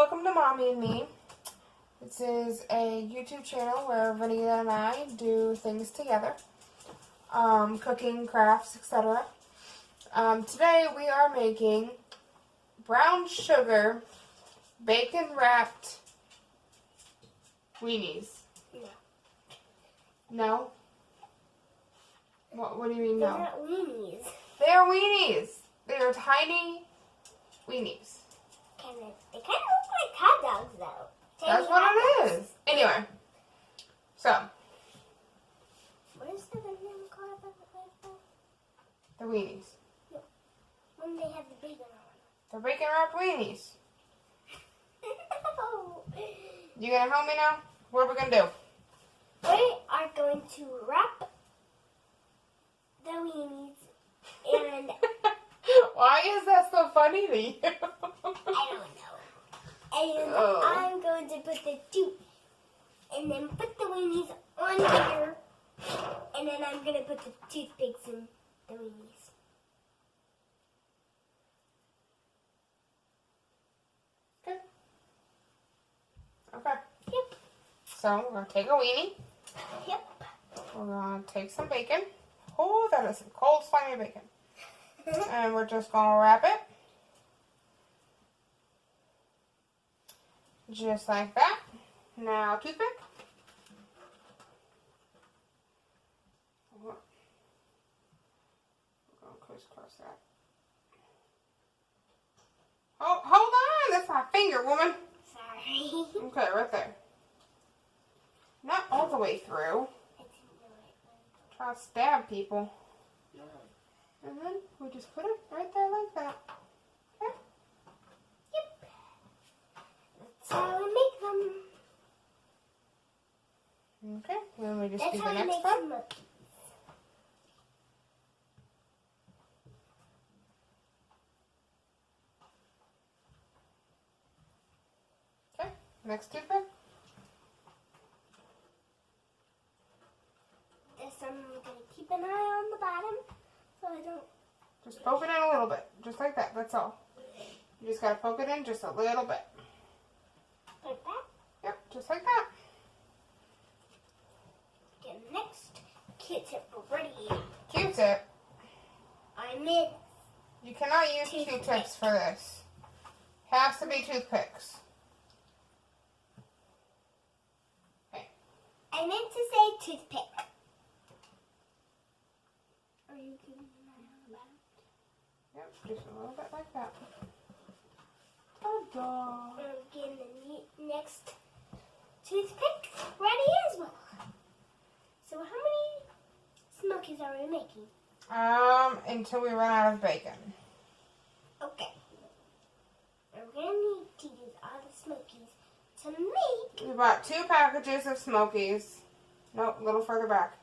welcome to Mommy and Me. This is a YouTube channel where Vanita and I do things together. Cooking, crafts, etc. Today we are making brown sugar bacon wrapped weenies. No. No? What do you mean They're no? not weenies. They are weenies. They are tiny weenies. They kind of look like hot dogs, though. That's what it is. Anyway, so What is the name called? the weenies. No. When they have the bacon on. They're bacon wrapped weenies. No. You gonna help me now? What are we gonna do? We are going to wrap the weenies and Why is that so funny to you? I don't know. And I'm going to put the tooth and then put the weenies on here. And then I'm going to put the toothpicks in the weenies. Okay. Okay. Yep. So we're gonna take a weenie. Yep. We're gonna take some bacon. Oh, that is some cold, slimy bacon. And we're just gonna wrap it. Just like that. Now, toothpick. We're gonna crisscross that. Oh, hold on! That's my finger, woman. Sorry. Okay, right there. Not all the way through. Try to stab people. And then we just put it right there like that. Okay? Yep. That's how we make them. Okay, then we just That's do how the we next make one. Smokies. Okay, next toothpick. This I'm going to keep an eye on the bottom so I don't. Just poke it in a little bit. Just like that, that's all. You just gotta poke it in just a little bit. Like that. Yep, just like that. Get next Q-tip ready. Q-tip. I'm in. You cannot use Q-tips for this. Has to be toothpicks. Okay. I meant to say toothpick. Are you keeping an eye on the bottom? Yep, just a little bit like that. Ta-da! I'm getting the next toothpick ready as well. So how many Smokies are we making? Until we run out of bacon. Okay. We're going to need to use all the Smokies to make. We bought 2 packages of Smokies. Nope, a little further back.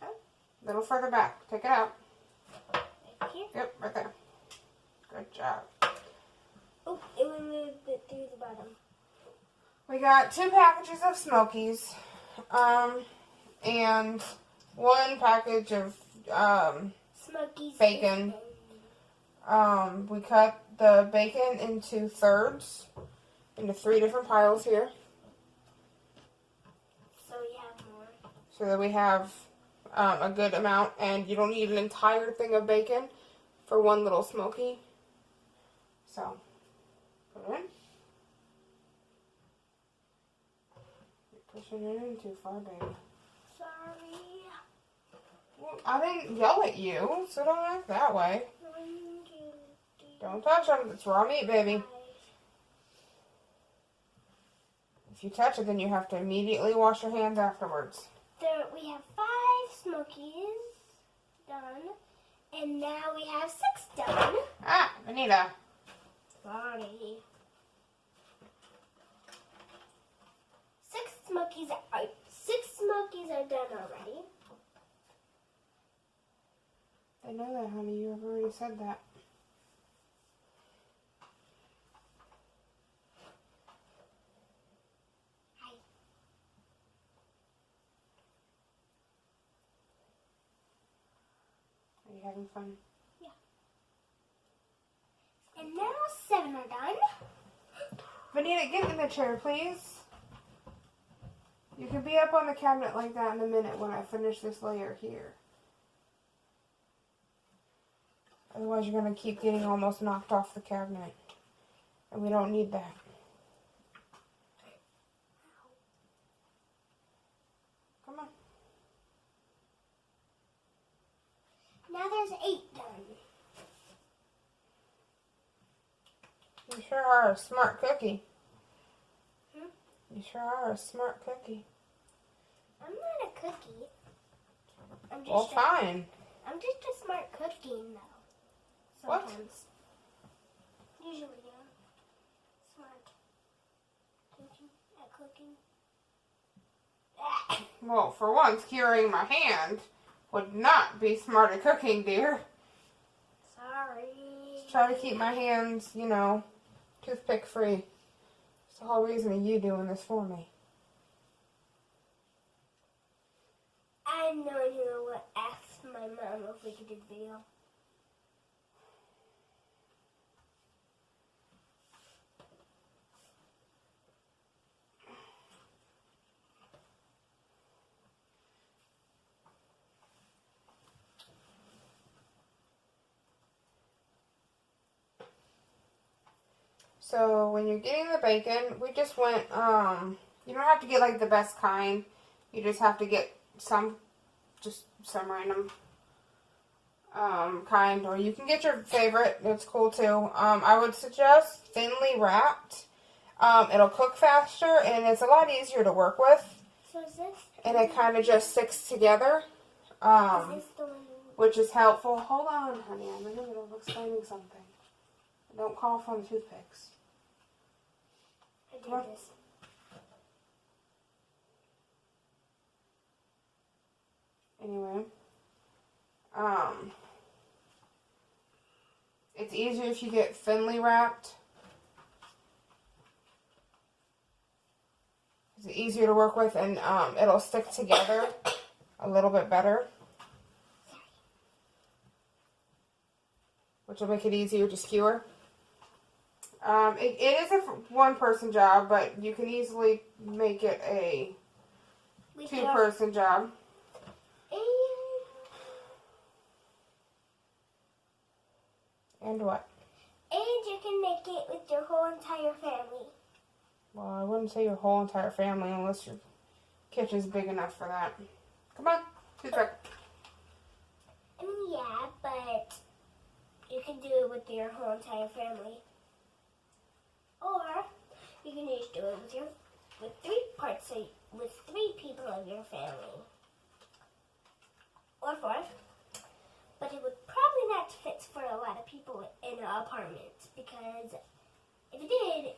Huh? A little further back. Take it out. Right here. Yep, right there. Good job. Oh, it will move it through the bottom. We got 2 packages of Smokies, and 1 package of Smokies. bacon. We cut the bacon into thirds, into 3 different piles here, So we have more. so that we have a good amount, and you don't need an entire thing of bacon for 1 little Smoky. So, put it in. You're pushing it in too far, baby. Sorry. Well, I didn't yell at you, so don't act that way. Don't touch them. It's raw meat, baby. If you touch it, then you have to immediately wash your hands afterwards. There, we have 5 Smokies done, and now we have 6 done. Ah, Anita. Sorry. 6 Smokies are done already. I know that, honey. You have already said that. Hi. Are you having fun? Yeah. And now 7 are done. Vanita, get in the chair, please. You can be up on the cabinet like that in a minute when I finish this layer here. Otherwise, you're going to keep getting almost knocked off the cabinet. And we don't need that. Come on. Now there's 8 done. You sure are a smart cookie. Hmm? You sure are a smart cookie. I'm not a cookie. I'm just Well, fine. I'm just a smart cookie now. What? Sometimes. Usually, yeah. Smart cookie at cooking. Well, for once, curing my hand would not be smart at cooking, dear. Sorry. Just try to keep my hands, you know, toothpick free. It's the whole reason of you doing this for me. I have no idea what asked my mom if we could do the video. So when you're getting the bacon, we just went, you don't have to get like the best kind. You just have to get some random kind, or you can get your favorite. It's cool too. I would suggest thinly wrapped. It'll cook faster and it's a lot easier to work with. So is this? And it kind of just sticks together, Is this the one? which is helpful. Hold on, honey. I'm in the middle of explaining something. Don't cough on the toothpicks. I did What? this. Anyway, it's easier if you get thinly wrapped. It's easier to work with, and it'll stick together a little bit better, which will make it easier to skewer. It is a one-person job, but you can easily make it a two-person job. And what? And you can make it with your whole entire family. Well, I wouldn't say your whole entire family unless your kitchen's big enough for that. Come on, toothpick. I mean, yeah, but you can do it with your whole entire family. Or you can just do it with 3 people of your family. Or 4. But it would probably not fit for a lot of people in an apartment, because if it did,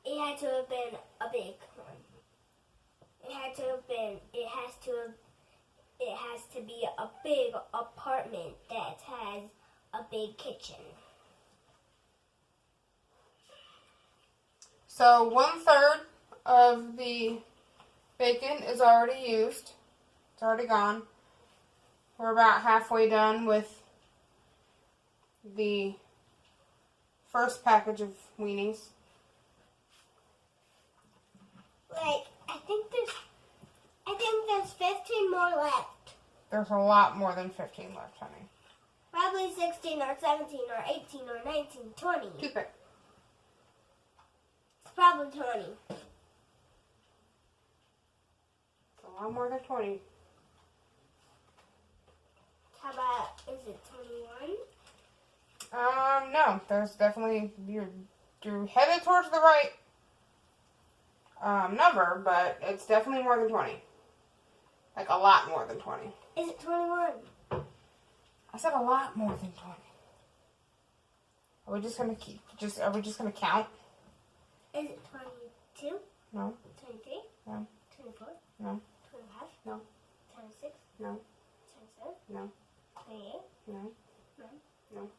it had to have been a big one. It has to be a big apartment that has a big kitchen. So 1/3 of the bacon is already used. It's already gone. We're about halfway done with the first package of weenies. Like, I think there's 15 more left. There's a lot more than 15 left, honey. Probably 16 or 17 or 18 or 19, 20. Toothpick. It's probably 20. It's a lot more than 20. How about, is it 21? No. There's definitely, you're headed towards the right number, but it's definitely more than 20. Like a lot more than 20. Is it 21? I said a lot more than 20. Are we just gonna count? Is it 22? No. 23? No. 24? No. 25? No. 26? No. 27? No. 28? No. 9? No.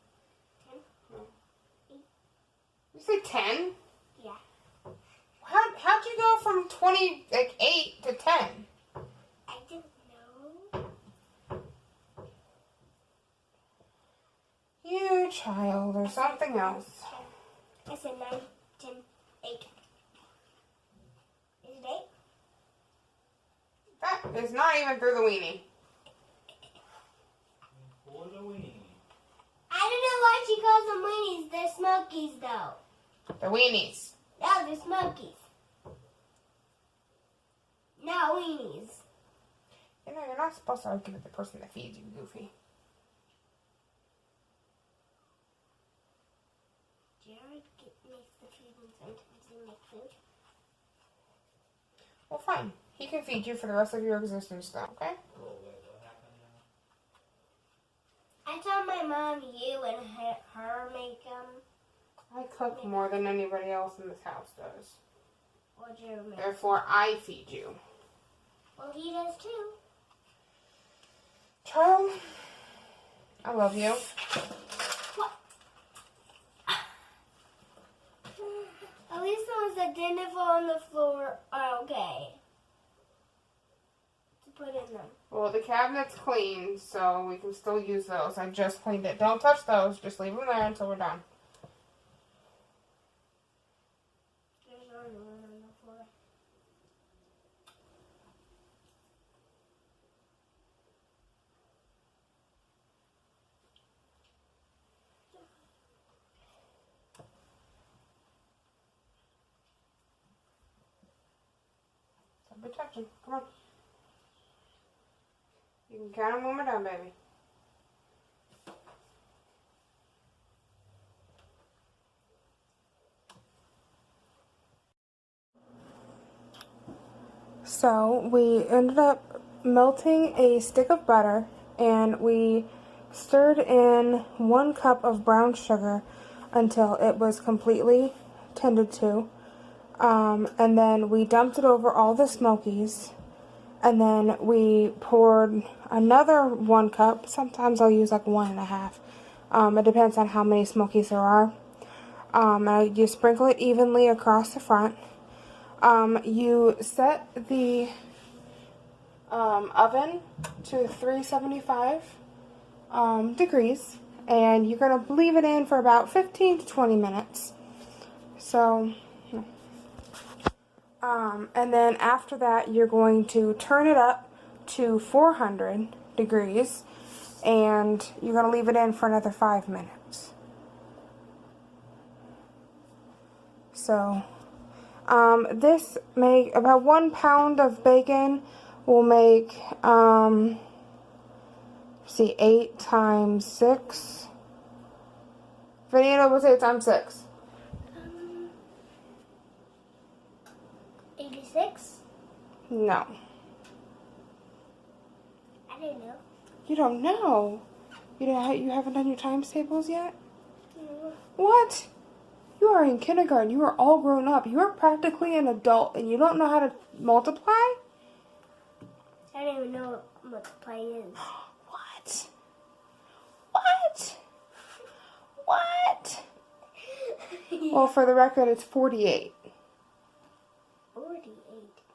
10? No. 8? You say 10? Yeah. How'd you go from 8 to 10? I don't know. You child, or something else. I said 9, 10, It's not even through the weenie. For the weenie. I don't know why she calls them weenies. They're Smokies, though. The weenies. No, they're Smokies. Not weenies. You know, you're not supposed to argue with the person that feeds you, Goofy. Jared makes the food and sometimes he makes food. Well, fine. He can feed you for the rest of your existence, though, okay? Oh, wait, what happened now? I told my mom you and her make them. I cook more than anybody else in this house does. Or Jared makes. Therefore, I feed you. Well, he does too. Child, I love you. What? At least the ones that didn't fall on the floor are okay. To put in them. Well, the cabinet's clean, so we can still use those. I just cleaned it. Don't touch those. Just leave them there until we're done. There's already one on the floor. Don't be touching. Come on. You can count them when we're done, baby. So we ended up melting a stick of butter and we stirred in 1 cup of brown sugar until it was completely tended to. And then we dumped it over all the Smokies. And then we poured another 1 cup. Sometimes I'll use like 1.5. It depends on how many Smokies there are. You sprinkle it evenly across the front. You set the oven to 375 degrees, and you're going to leave it in for about 15 to 20 minutes. So, and then after that, you're going to turn it up to 400 degrees, and you're going to leave it in for another 5 minutes. So, this make about 1 pound of bacon will make, 8 times 6. Vanita, what's 8 times 6? 86? No. I didn't know. You don't know? You haven't done your times tables yet? No. What? You are in kindergarten. You are all grown up. You are practically an adult and you don't know how to multiply? I don't even know what multiply is. What? What? What? Well, for the record, it's 48. 48.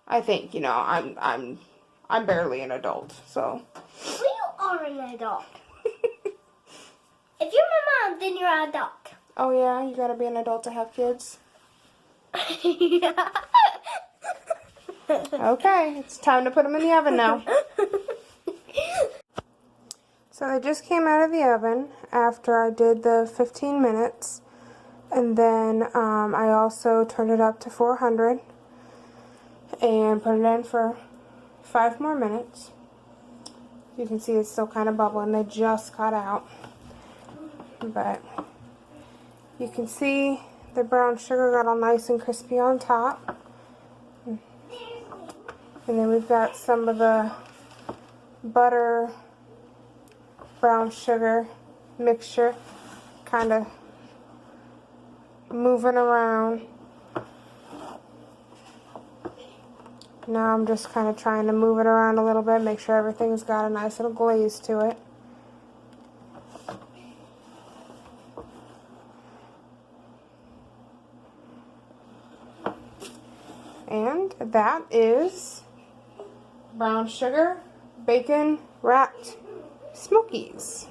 I think, I'm barely an adult, so. Well, you are an adult. If you're my mom, then you're an adult. Oh yeah, you gotta be an adult to have kids? Yeah. Okay, it's time to put them in the oven now. So they just came out of the oven after I did the 15 minutes. And then I also turned it up to 400 and put it in for 5 more minutes. You can see it's still kind of bubbling. They just got out. But you can see the brown sugar got all nice and crispy on top. And then we've got some of the butter, brown sugar mixture kind of moving around. Now I'm just kind of trying to move it around a little bit, make sure everything's got a nice little glaze to it. And that is brown sugar, bacon wrapped Smokies.